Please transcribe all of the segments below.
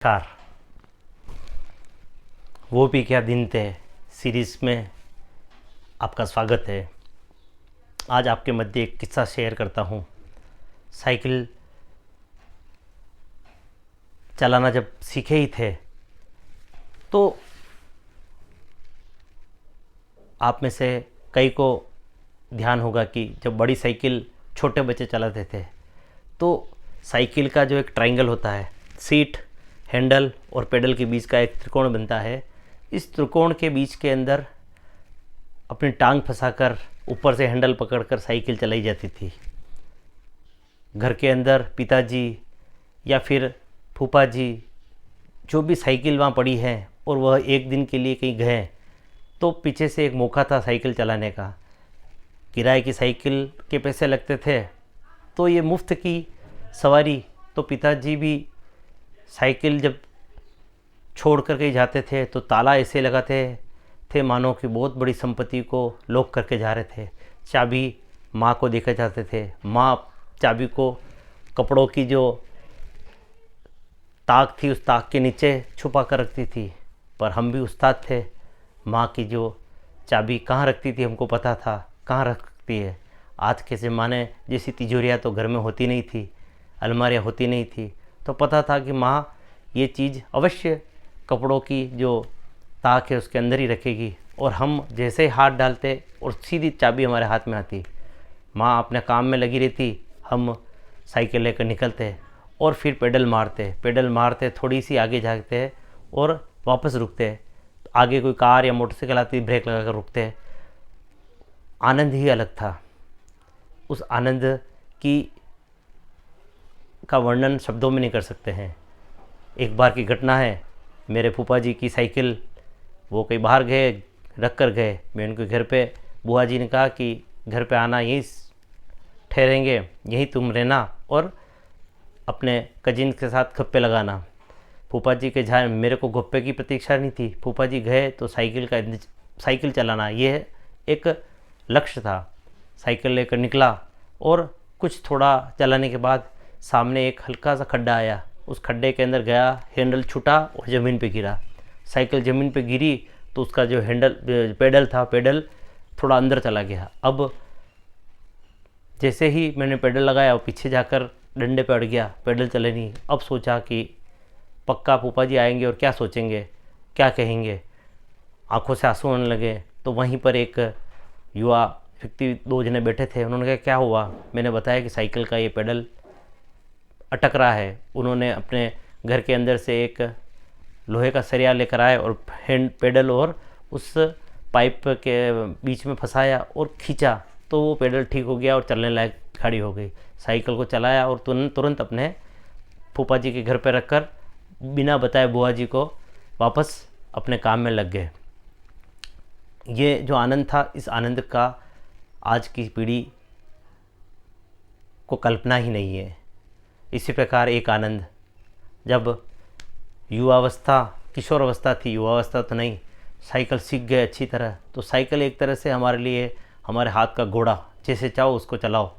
Car वो भी क्या दिन थे सीरीज़ में आपका स्वागत है। आज आपके मध्य एक किस्सा शेयर करता हूँ। साइकिल चलाना जब सीखे ही थे तो आप में से कई को ध्यान होगा कि जब बड़ी साइकिल छोटे बच्चे चलाते थे तो साइकिल का जो एक ट्रायंगल होता है, सीट, हैंडल और पेडल के बीच का एक त्रिकोण बनता है। इस त्रिकोण के बीच के अंदर अपनी टांग फंसाकर ऊपर से हैंडल पकड़कर साइकिल चलाई जाती थी। घर के अंदर पिताजी या फिर फूफा जी जो भी साइकिल वहाँ पड़ी है और वह एक दिन के लिए कहीं गए तो पीछे से एक मौका था साइकिल चलाने का। किराए की साइकिल के पैसे लगते थे तो ये मुफ्त की सवारी, तो पिताजी भी साइकिल जब छोड़ कर कहीं जाते थे तो ताला ऐसे लगाते थे मानो कि बहुत बड़ी संपत्ति को लॉक करके जा रहे थे। चाबी माँ को देकर जाते थे। माँ चाबी को कपड़ों की जो ताक थी उस ताक के नीचे छुपा कर रखती थी, पर हम भी उस्ताद थे। माँ की जो चाबी कहाँ रखती थी हमको पता था, कहाँ रखती है। आज के ज़माने जैसी तिजोरियाँ तो घर में होती नहीं थी, अलमारियाँ होती नहीं थी, तो पता था कि माँ ये चीज़ अवश्य कपड़ों की जो ताक है उसके अंदर ही रखेगी। और हम जैसे हाथ डालते और सीधी चाबी हमारे हाथ में आती। माँ अपने काम में लगी रहती, हम साइकिल लेकर निकलते और फिर पेडल मारते थोड़ी सी आगे जाते और वापस रुकते। आगे कोई कार या मोटरसाइकिल आती, ब्रेक लगा कर रुकते। आनंद ही अलग था। उस आनंद का वर्णन शब्दों में नहीं कर सकते हैं। एक बार की घटना है, मेरे फूफा जी की साइकिल वो कहीं बाहर गए, रख कर गए। मैं उनके घर पे, बुआ जी ने कहा कि घर पे आना, यहीं ठहरेंगे, यहीं तुम रहना और अपने कजिन के साथ गप्पे लगाना। फूफा जी के जहाँ मेरे को गप्पे की प्रतीक्षा नहीं थी। फूफा जी गए तो साइकिल चलाना ये एक लक्ष्य था। साइकिल लेकर निकला और कुछ थोड़ा चलाने के बाद सामने एक हल्का सा खड्डा आया। उस खड्डे के अंदर गया, हैंडल छूटा और ज़मीन पे गिरा। साइकिल ज़मीन पे गिरी तो उसका जो पेडल थोड़ा अंदर चला गया। अब जैसे ही मैंने पेडल लगाया वो पीछे जाकर डंडे पे अड़ गया, पेडल चले नहीं। अब सोचा कि पक्का फूफा जी आएंगे और क्या सोचेंगे, क्या कहेंगे। आंखों से आंसू आने लगे। तो वहीं पर एक युवा व्यक्ति, दो जने बैठे थे। उन्होंने कहा क्या हुआ। मैंने बताया कि साइकिल का ये पेडल अटक रहा है। उन्होंने अपने घर के अंदर से एक लोहे का सरिया लेकर आए और पेडल और उस पाइप के बीच में फंसाया और खींचा तो वो पेडल ठीक हो गया और चलने लायक गाड़ी हो गई। साइकिल को चलाया और तुरंत अपने फूफा जी के घर पर रखकर बिना बताए बुआ जी को वापस अपने काम में लग गए। ये जो आनंद था, इस आनंद का आज की पीढ़ी को कल्पना ही नहीं है। इसी प्रकार एक आनंद जब युवावस्था, किशोरावस्था थी, युवावस्था तो नहीं, साइकिल सीख गए अच्छी तरह, तो साइकिल एक तरह से हमारे लिए हमारे हाथ का घोड़ा, जैसे चाहो उसको चलाओ।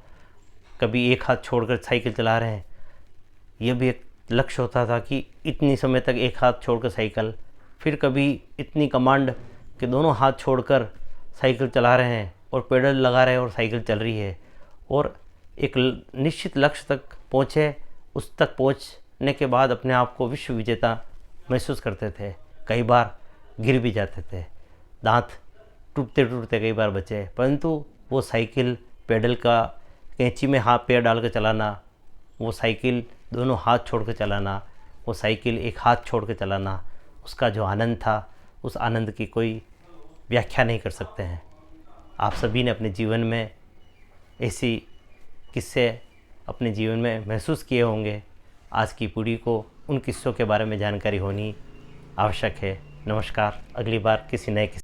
कभी एक हाथ छोड़कर साइकिल चला रहे हैं, यह भी एक लक्ष्य होता था कि इतनी समय तक एक हाथ छोड़कर साइकिल, फिर कभी इतनी कमांड कि दोनों हाथ छोड़कर साइकिल चला रहे हैं और पेडल लगा रहे हैं और साइकिल चल रही है। और एक निश्चित लक्ष्य तक पहुँचे, उस तक पहुँचने के बाद अपने आप को विश्व विजेता महसूस करते थे। कई बार गिर भी जाते थे, दांत टूटते टूटते कई बार बचे, परंतु वो साइकिल पेडल का कैंची में हाथ पैर डाल कर चलाना, वो साइकिल दोनों हाथ छोड़ कर चलाना, वो साइकिल एक हाथ छोड़ कर चलाना, उसका जो आनंद था, उस आनंद की कोई व्याख्या नहीं कर सकते हैं। आप सभी ने अपने जीवन में ऐसी किस्से अपने जीवन में महसूस किए होंगे। आज की पीढ़ी को उन किस्सों के बारे में जानकारी होनी आवश्यक है। नमस्कार, अगली बार किसी नए